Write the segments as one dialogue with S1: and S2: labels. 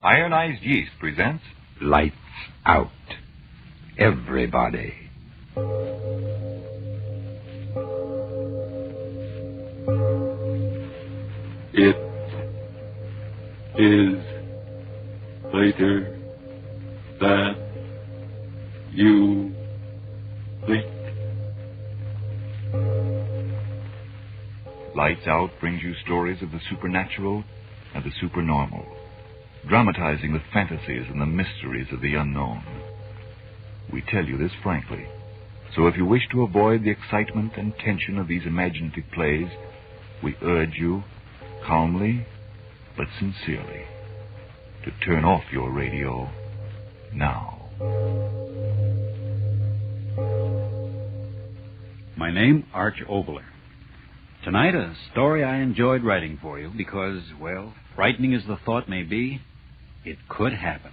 S1: Ionized Yeast presents
S2: Lights Out. Everybody.
S3: It is later than you think.
S1: Lights Out brings you stories of the supernatural and the supernormal, dramatizing the fantasies and the mysteries of the unknown. We tell you this frankly, so if you wish to avoid the excitement and tension of these imaginative plays, we urge you, calmly but sincerely, to turn off your radio now.
S4: My name, Arch Oboler. Tonight, a story I enjoyed writing for you because, well, frightening as the thought may be, it could happen.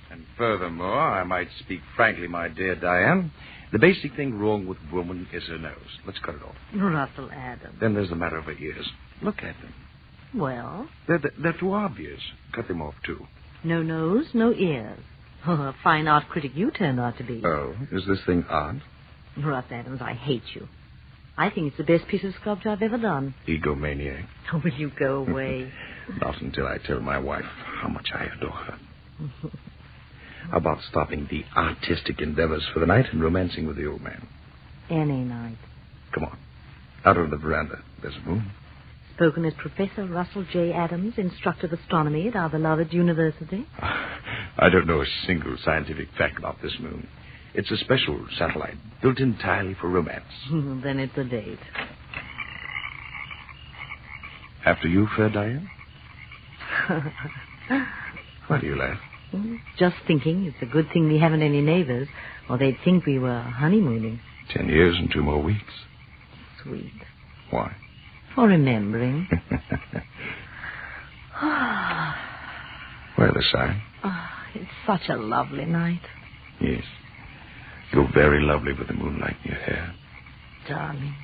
S5: And furthermore, I might speak frankly, my dear Diane, the basic thing wrong with woman is her nose. Let's cut it off.
S6: Russell Adams.
S5: Then there's the matter of her ears. Look at them.
S6: Well?
S5: They're too obvious. Cut them off, too.
S6: No nose, no ears. Oh, a fine art critic you turned out to be.
S5: Oh, is this thing odd?
S6: Russ Adams, I hate you. I think it's the best piece of sculpture I've ever done.
S5: Egomaniac.
S6: Oh, will you go away?
S5: Not until I tell my wife how much I adore her. How about stopping the artistic endeavors for the night and romancing with the old man?
S6: Any night.
S5: Come on. Out on the veranda. There's a moon.
S6: Spoken as Professor Russell J. Adams, instructor of astronomy at our beloved university.
S5: I don't know a single scientific fact about this moon. It's a special satellite built entirely for romance.
S6: Then it's a date.
S5: After you, fair Diane? Why do you laugh?
S6: Just thinking it's a good thing we haven't any neighbors, or they'd think we were honeymooning.
S5: 10 years and 2 more weeks.
S6: Sweet.
S5: Why?
S6: For remembering.
S5: Why the sigh?
S6: Oh, it's such a lovely night.
S5: Yes. You're very lovely with the moonlight in your hair.
S6: Darling.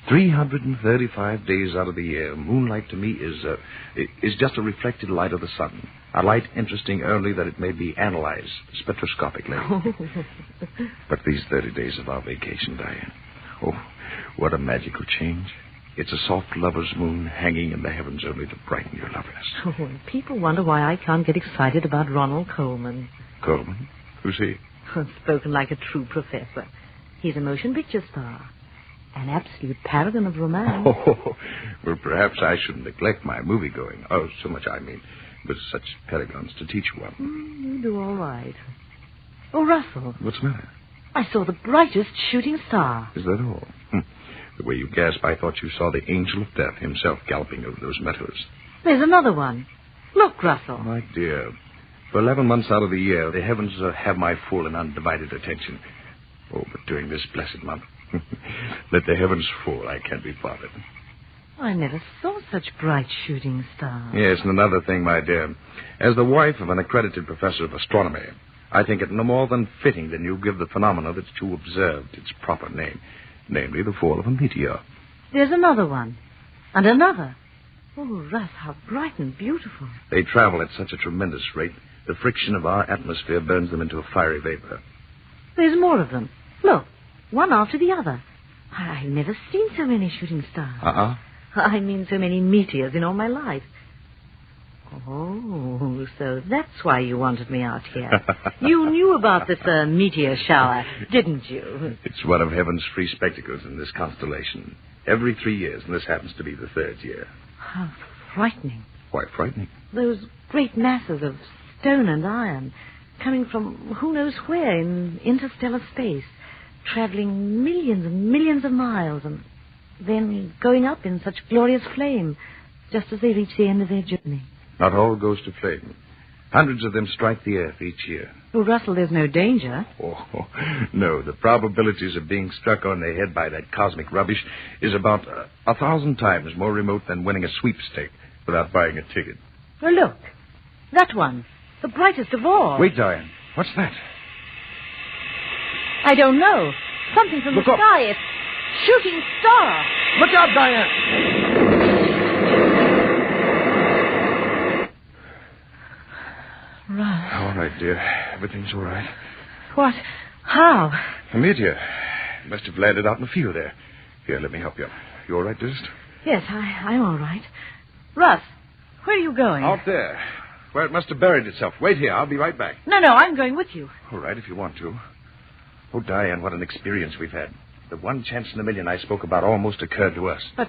S5: 335 days out of the year, moonlight to me is just a reflected light of the sun. A light interesting only that it may be analyzed spectroscopically. But these 30 days of our vacation, Diane, oh, what a magical change. It's a soft lover's moon hanging in the heavens only to brighten your loveliness.
S6: Oh, and people wonder why I can't get excited about Ronald Coleman.
S5: Coleman? Who's he?
S6: Spoken like a true professor. He's a motion picture star. An absolute paragon of romance.
S5: Oh, well, perhaps I shouldn't neglect my movie-going. Oh, so much I mean. With such paragons to teach one.
S6: You do all right. Oh, Russell.
S5: What's the matter?
S6: I saw the brightest shooting star.
S5: Is that all? The way you gasp, I thought you saw the angel of death himself galloping over those meadows.
S6: There's another one. Look, Russell.
S5: My dear, for 11 months out of the year, the heavens have my full and undivided attention. Oh, but during this blessed month, let the heavens fall. I can't be bothered.
S6: I never saw such bright shooting stars.
S5: Yes, and another thing, my dear. As the wife of an accredited professor of astronomy, I think it no more than fitting that you give the phenomena that you observed its proper name, namely the fall of a meteor.
S6: There's another one. And another. Oh, Russ, how bright and beautiful.
S5: They travel at such a tremendous rate, the friction of our atmosphere burns them into a fiery vapor.
S6: There's more of them. Look, one after the other. I've never seen so many shooting stars. I mean so many meteors in all my life. Oh, so that's why you wanted me out here. You knew about this meteor shower, didn't you?
S5: It's one of heaven's free spectacles in this constellation. Every 3 years, and this happens to be the 3rd year.
S6: How frightening.
S5: Why frightening?
S6: Those great masses of stone and iron coming from who knows where in interstellar space, traveling millions and millions of miles and then going up in such glorious flame just as they reach the end of their journey.
S5: Not all goes to flame. Hundreds of them strike the earth each year.
S6: Well, Russell, there's no danger.
S5: Oh, no. The probabilities of being struck on the head by that cosmic rubbish is about 1,000 times more remote than winning a sweepstake without buying a ticket.
S6: Well, look. That one. The brightest of all.
S5: Wait, Diane. What's that?
S6: I don't know. Something from
S5: Look
S6: the
S5: up.
S6: sky. It's shooting star!
S5: Look out, Diane!
S6: Russ.
S5: All right, dear. Everything's all right.
S6: What? How?
S5: A meteor. Must have landed out in the field there. Here, let me help you. You all right, dearest?
S6: Yes, I'm all right. Russ, where are you going?
S5: Out there. Where it must have buried itself. Wait here. I'll be right back.
S6: No, I'm going with you.
S5: All right, if you want to. Oh, Diane, what an experience we've had. The one chance in a million I spoke about almost occurred to us.
S6: But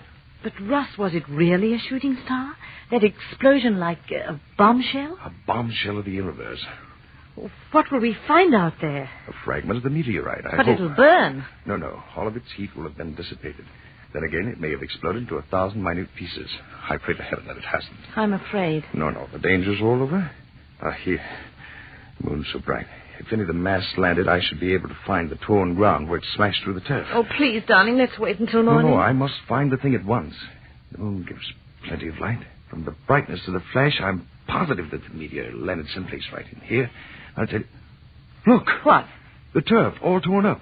S6: Russ, was it really a shooting star? That explosion like a bombshell?
S5: A bombshell of the universe.
S6: What will we find out there?
S5: A fragment of the meteorite, I
S6: But
S5: hope.
S6: it'll burn.
S5: No. All of its heat will have been dissipated. Then again, it may have exploded into 1,000 minute pieces. I pray to heaven that it hasn't.
S6: I'm afraid.
S5: No. The danger's all over. Here. The moon's so bright. If any of the mass landed, I should be able to find the torn ground where it smashed through the turf.
S6: Oh, please, darling, let's wait until morning.
S5: No, I must find the thing at once. The moon gives plenty of light. From the brightness of the flash, I'm positive that the meteor landed someplace right in here. I'll tell you. Look!
S6: What?
S5: The turf, all torn up.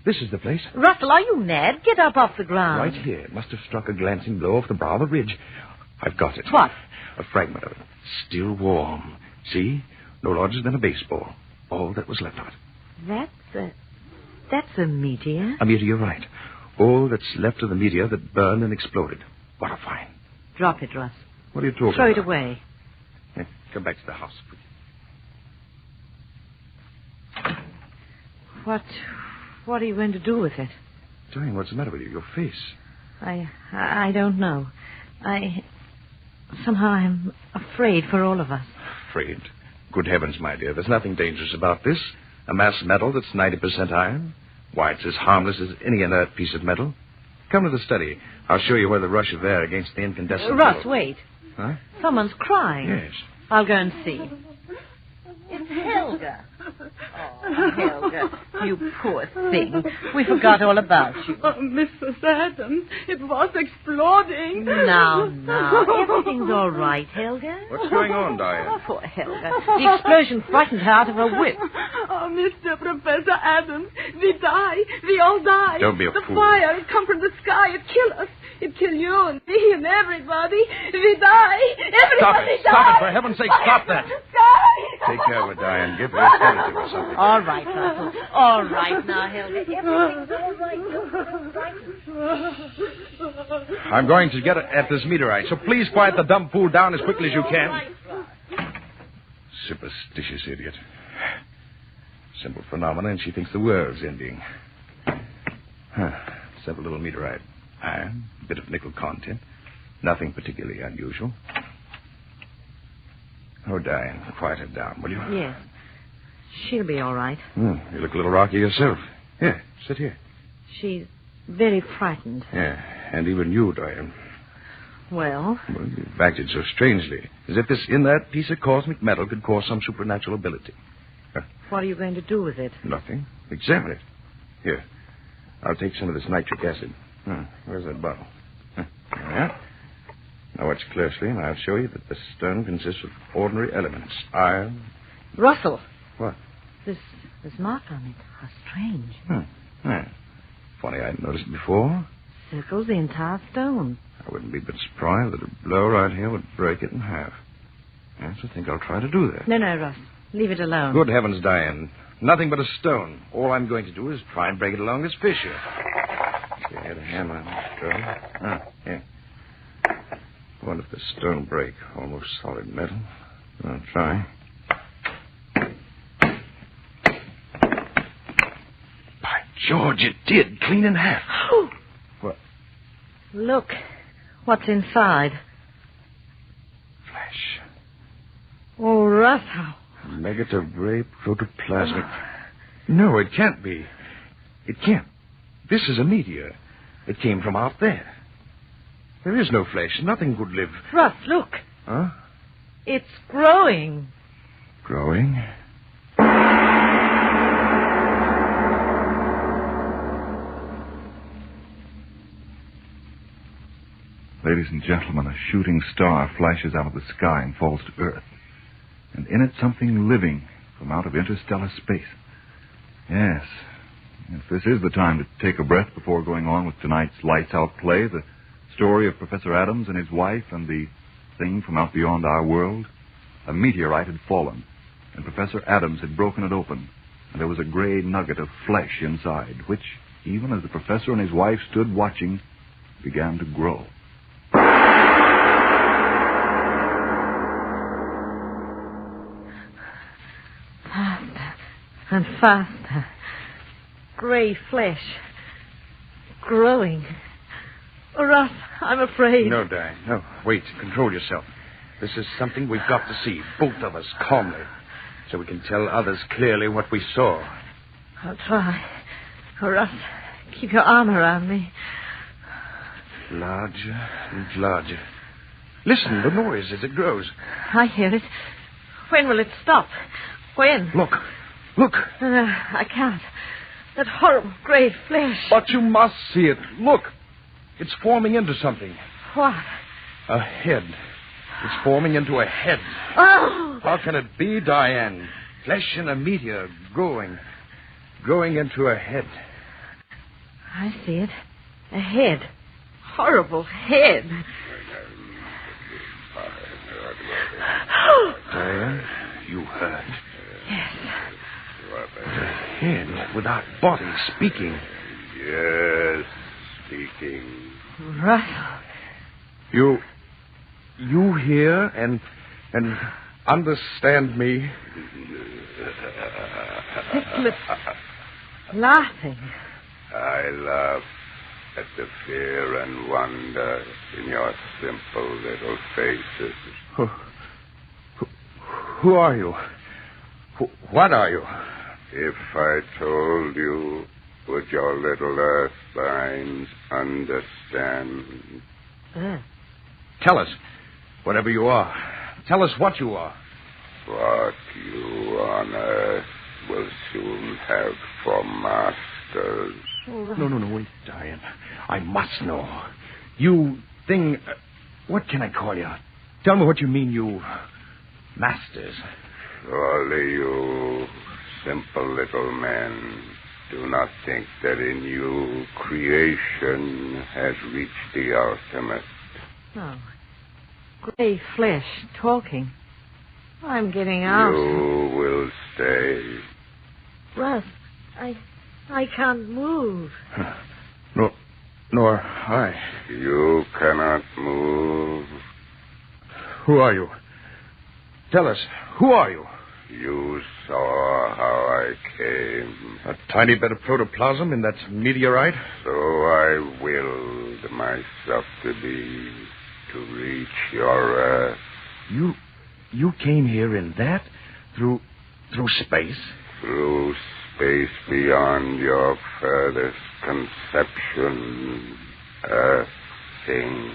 S5: This is the place.
S6: Russell, are you mad? Get up off the ground.
S5: Right here. It must have struck a glancing blow off the brow of the ridge. I've got it.
S6: What?
S5: A fragment of it. Still warm. See? No larger than a baseball. All that was left of it.
S6: That's a meteor.
S5: A meteorite. All that's left of the meteor that burned and exploded. What a find.
S6: Drop it, Russ.
S5: What are you talking
S6: Throw
S5: about?
S6: it away.
S5: Here, come back to the house, please.
S6: What are you going to do with it?
S5: Diane, what's the matter with you? Your face.
S6: I don't know. Somehow I'm afraid for all of us.
S5: Afraid? Good heavens, my dear. There's nothing dangerous about this. A mass metal that's 90% iron. Why, it's as harmless as any inert piece of metal. Come to the study. I'll show you where the rush of air against the incandescent...
S6: Russ, wait.
S5: Huh?
S6: Someone's crying.
S5: Yes.
S6: I'll go and see. It's Helga. Oh, Helga, you poor thing. We forgot all about you.
S7: Oh, Mrs. Adams, it was exploding.
S6: Now, everything's all right, Helga.
S5: What's going on, Diane?
S6: Oh, poor Helga. The explosion frightened her out of her wit.
S7: Oh, Mr. Professor Adams, we die. We all die.
S5: Don't be a
S7: the
S5: fool.
S7: The fire, it comes from the sky. It kills us. It kills you and me and everybody. We die. Everybody dies.
S5: Stop it. For heaven's sake, stop that.
S7: Sky.
S5: Take care of it, Diane. Give her a sedative or something.
S6: All right, Russell. All right now, Helga. Everything's all right.
S5: I'm going to get at this meteorite, so please quiet the dumb fool down as quickly as you can. Superstitious idiot. Simple phenomenon, and she thinks the world's ending. Simple little meteorite. Iron, a bit of nickel content. Nothing particularly unusual. Oh, Diane, quiet her down, will you?
S6: Yes. She'll be all right.
S5: You look a little rocky yourself. Here, sit here.
S6: She's very frightened.
S5: Yeah, and even you, Diane.
S6: Well?
S5: Well, you've acted so strangely, as if this inert piece of cosmic metal could cause some supernatural ability.
S6: What are you going to do with it?
S5: Nothing. Examine it. Here, I'll take some of this nitric acid. Where's that bottle? Yeah. Now watch closely, and I'll show you that the stone consists of ordinary elements. Iron.
S6: Russell.
S5: What?
S6: This mark on it. How strange.
S5: Yeah. Funny, I hadn't noticed it before.
S6: Circles the entire stone.
S5: I wouldn't be a bit surprised that a blow right here would break it in half. Yes, I think I'll try to do that.
S6: No, Russ. Leave it alone.
S5: Good heavens, Diane. Nothing but a stone. All I'm going to do is try and break it along this fissure. See, I had a hammer and a stone. Here. I wonder if the stone break. Almost solid metal. I'll try. By George, it did. Clean in half. What?
S6: Look. What's inside?
S5: Flesh.
S6: Oh, Russ, how...
S5: Negative-ray protoplasmic. No, it can't be. It can't. This is a meteor. It came from out there. There is no flesh. Nothing could live.
S6: Russ, look.
S5: Huh?
S6: It's growing.
S5: Growing?
S1: Ladies and gentlemen, a shooting star flashes out of the sky and falls to Earth. And in it something living from out of interstellar space. Yes, Yes, this is the time to take a breath before going on with tonight's Lights Out play, the story of Professor Adams and his wife and the thing from out beyond our world. A meteorite had fallen, and Professor Adams had broken it open, and there was a gray nugget of flesh inside, which, even as the professor and his wife stood watching, began to grow.
S6: Faster and faster. Gray flesh. Growing. Russ, I'm afraid.
S5: No, Diane. No. Wait. Control yourself. This is something we've got to see, both of us, calmly, so we can tell others clearly what we saw.
S6: I'll try. Oh, Russ, keep your arm around me.
S5: Larger and larger. Listen, the noise as it grows.
S6: I hear it. When will it stop? When?
S5: Look. Look.
S6: I can't. That horrible gray flesh.
S5: But you must see it. Look. It's forming into something.
S6: What?
S5: A head. It's forming into a head.
S6: Oh!
S5: How can it be, Diane? Flesh in a meteor growing into a head.
S6: I see it. A head. Horrible head.
S5: Diane, you heard.
S6: Yes.
S5: A head without body speaking.
S3: Yes, speaking.
S6: Russell.
S5: You hear and understand me.
S6: Thick-lipped. Laughing.
S3: I laugh at the fear and wonder in your simple little faces.
S5: Who are you? What are you?
S3: If I told you, would your little earth minds understand?
S5: Tell us, whatever you are. Tell us what you are.
S3: What you on earth will soon have for masters.
S5: No, wait, Diane. I must know. You thing... what can I call you? Tell me what you mean, you... masters.
S3: Surely you simple little men do not think that in you creation has reached the ultimate.
S6: Oh. Gray flesh talking. I'm getting out.
S3: You will stay.
S6: Russ, I can't move.
S5: Nor I.
S3: You cannot move.
S5: Who are you? Tell us, who are you?
S3: You saw how I came.
S5: A tiny bit of protoplasm in that meteorite?
S3: So I willed myself to be, to reach your earth.
S5: You came here in that? Through space?
S3: Through space beyond your furthest conception. Earth thing.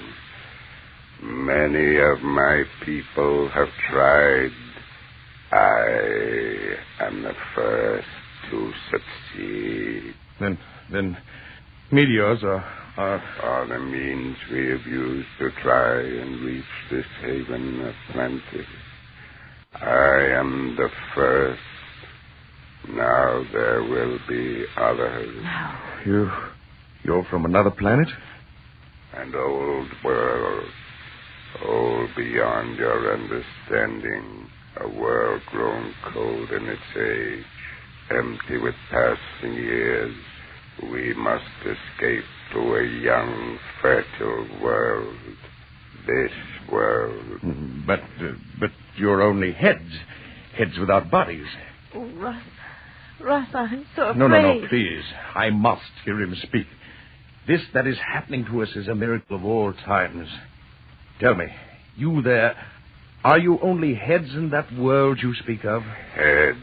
S3: Many of my people have tried. I am the first to succeed.
S5: Then meteors are
S3: the means we have used to try and reach this haven of plenty. I am the first. Now there will be others.
S5: You're from another planet?
S3: An old world. Old beyond your understanding. A world grown cold in its age. Empty with passing years. We must escape to a young, fertile world. This world.
S5: But you're only heads. Heads without bodies.
S6: Oh, Russ, I'm so afraid.
S5: No, please. I must hear him speak. This that is happening to us is a miracle of all times. Tell me, you there, are you only heads in that world you speak of?
S3: Heads.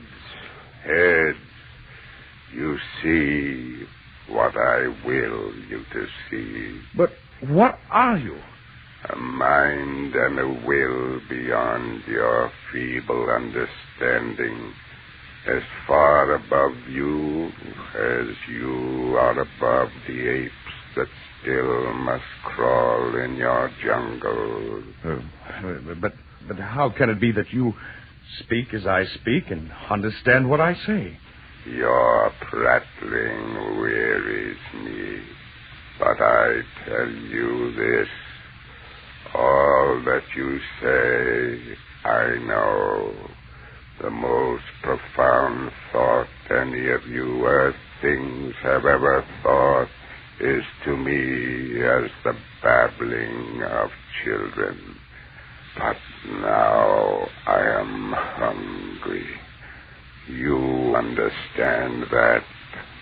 S3: You see what I will you to see.
S5: But what are you?
S3: A mind and a will beyond your feeble understanding. As far above you as you are above the apes that still must crawl in your jungle.
S5: But how can it be that you speak as I speak and understand what I say?
S3: Your prattling wearies me, but I tell you this. All that you say, I know. The most profound thought any of you earth things have ever thought is to me as the babbling of children. But now I am hungry. You understand that,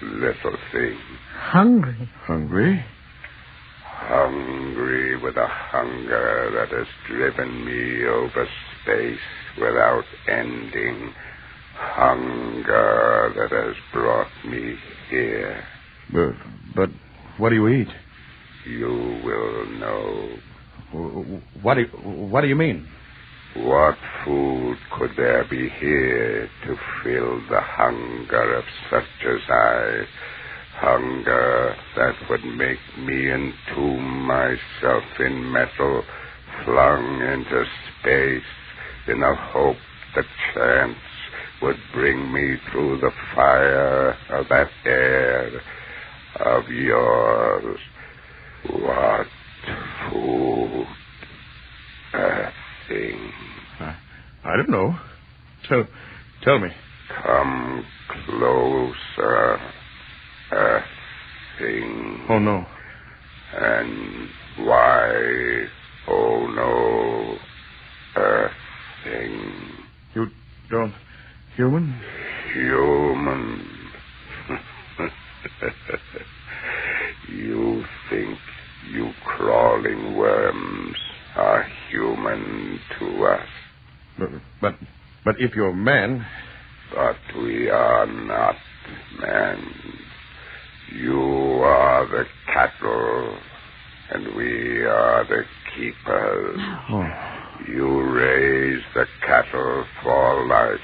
S3: little thing?
S6: Hungry?
S5: Hungry?
S3: Hungry with a hunger that has driven me over space without ending. Hunger that has brought me here.
S5: But what do you eat?
S3: You will know.
S5: What do you mean?
S3: What food could there be here to fill the hunger of such as I? Hunger that would make me entomb myself in metal, flung into space in a hope that chance would bring me through the fire of that air of yours. What food? A thing.
S5: I don't know. Tell me.
S3: Come closer. A thing.
S5: Oh, no.
S3: And why, oh no, a thing.
S5: You don't... Human?
S3: Human. You think you crawling worms are human to us.
S5: But if you're man...
S3: But we are not men. You are the cattle, and we are the keepers.
S5: Oh.
S3: You raise the cattle for life,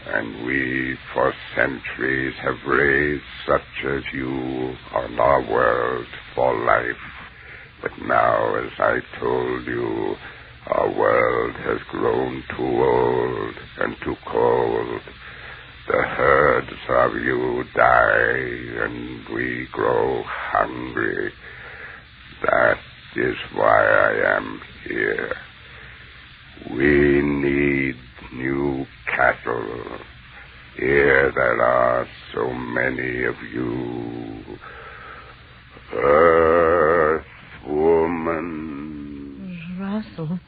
S3: and we for centuries have raised such as you on our world for life. But now, as I told you, our world has grown too old and too cold. The herds of you die, and we grow hungry. That is why I am here. We need new cattle. Here there are so many of you. Earth woman.
S6: Russell,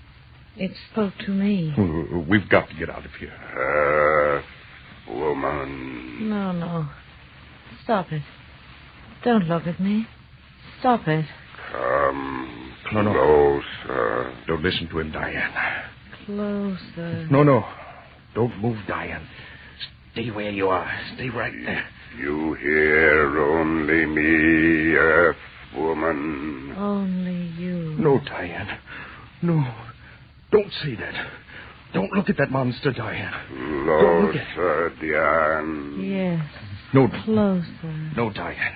S6: it spoke to me.
S5: We've got to get out of here.
S3: Earth woman.
S6: No. Stop it. Don't look at me. Stop it.
S3: Come
S5: No.
S3: closer.
S5: Don't listen to him, Diane.
S6: Closer.
S5: No. Don't move, Diane. Stay where you are. Stay right there.
S3: You hear only me, Earth woman.
S6: Only you.
S5: No, Diane. No. Don't say that. Don't look at that monster, Diane.
S3: Closer, Diane.
S6: Yes.
S5: No.
S6: Closer.
S5: No, Diane.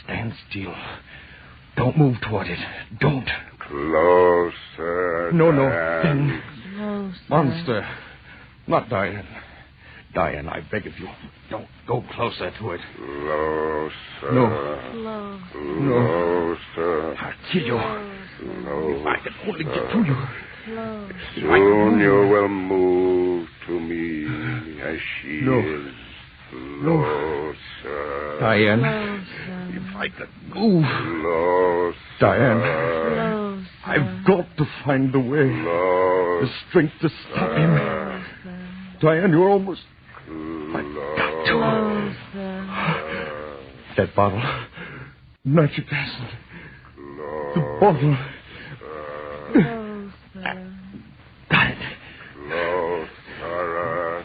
S5: Stand still. Don't move toward it. Don't.
S3: Closer,
S5: No.
S3: Diane.
S6: Closer.
S5: Monster. Not Diane. Diane, I beg of you. Don't go closer to it.
S3: Closer.
S5: No.
S3: Closer.
S5: I'll kill you. If I can only get to you.
S6: Closer.
S3: Soon you will move to me as she
S5: No.
S3: is. Closer.
S5: Diane,
S6: Closer.
S5: if I could move.
S3: Closer.
S5: Diane,
S6: Closer.
S5: I've got to find the way.
S3: Closer.
S5: The strength to stop him. Diane, you're almost... I've got to.
S6: Closer.
S5: That bottle. Nitric acid. The bottle.
S6: Closer.
S5: Got it.
S3: Closer.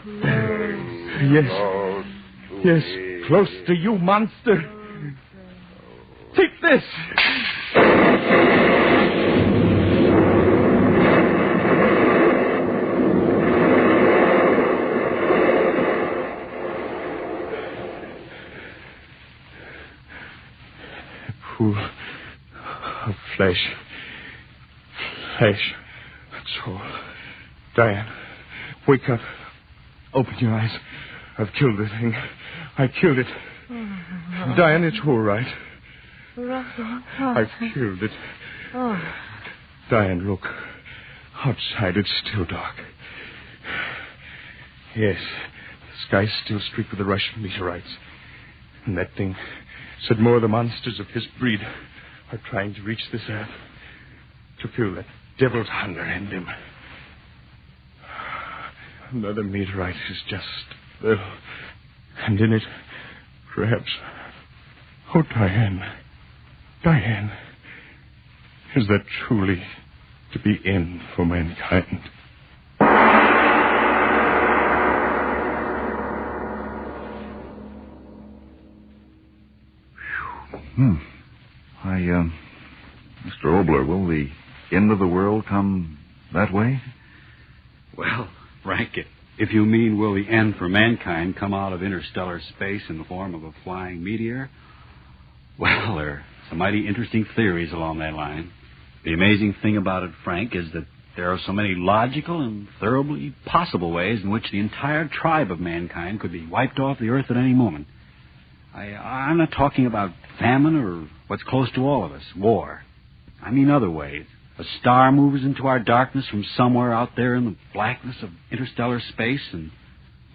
S5: Yes.
S3: Close to
S5: Yes,
S3: me.
S5: close to you, monster. Take this. Pool of flesh. Flesh. That's all. Diane, wake up. Open your eyes.
S8: I've killed the thing. I killed it. Diane, it's all right.
S6: Russell.
S8: I've killed it.
S6: Oh.
S8: Diane, look. Outside, it's still dark. Yes, the sky's still streaked with the Russian meteorites. And that thing said more of the monsters of his breed are trying to reach this earth to feel that devil's hunger in them. Another meteorite is just there. And in it, perhaps... Oh, Diane. Diane. Is that truly to be end for mankind?
S1: Mr. Obler, will the end of the world come that way?
S4: Well, Frank, if you mean will the end for mankind come out of interstellar space in the form of a flying meteor, well, there are some mighty interesting theories along that line. The amazing thing about it, Frank, is that there are so many logical and thoroughly possible ways in which the entire tribe of mankind could be wiped off the earth at any moment. I'm not talking about famine or what's close to all of us, war. I mean other ways. A star moves into our darkness from somewhere out there in the blackness of interstellar space, and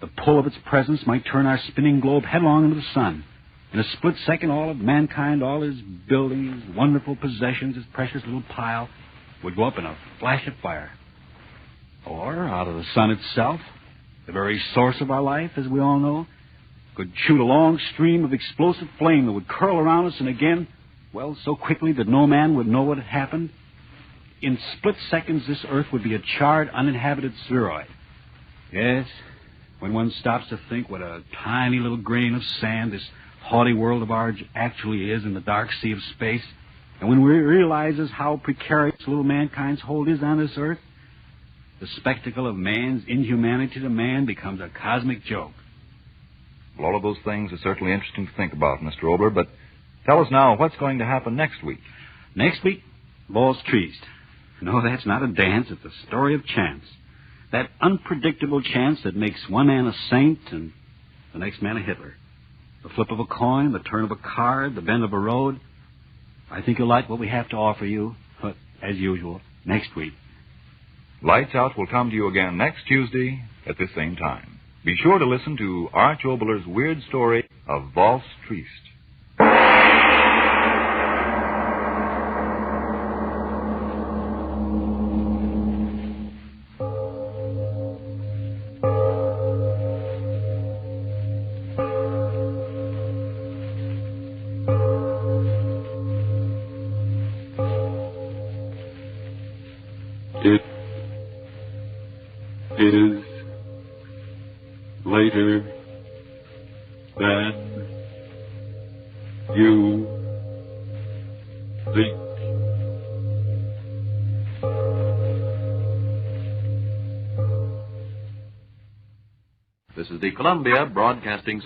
S4: the pull of its presence might turn our spinning globe headlong into the sun. In a split second, all of mankind, all his buildings, his wonderful possessions, his precious little pile, would go up in a flash of fire. Or, out of the sun itself, the very source of our life, as we all know, could shoot a long stream of explosive flame that would curl around us and again, well, so quickly that no man would know what had happened. In split seconds, this earth would be a charred, uninhabited spheroid. Yes, when one stops to think what a tiny little grain of sand this haughty world of ours actually is in the dark sea of space, and when we realizes how precarious little mankind's hold is on this earth, the spectacle of man's inhumanity to man becomes a cosmic joke.
S1: Well, all of those things are certainly interesting to think about, Mr. Obler, but tell us now what's going to happen next week.
S4: Next week, balls treached. No, that's not a dance. It's a story of chance. That unpredictable chance that makes one man a saint and the next man a Hitler. The flip of a coin, the turn of a card, the bend of a road. I think you'll like what we have to offer you, but as usual, next week.
S1: Lights Out will come to you again next Tuesday at this same time. Be sure to listen to Arch Obler's weird story of Valse Triest.
S3: It is later than you think.
S9: This is the Columbia Broadcasting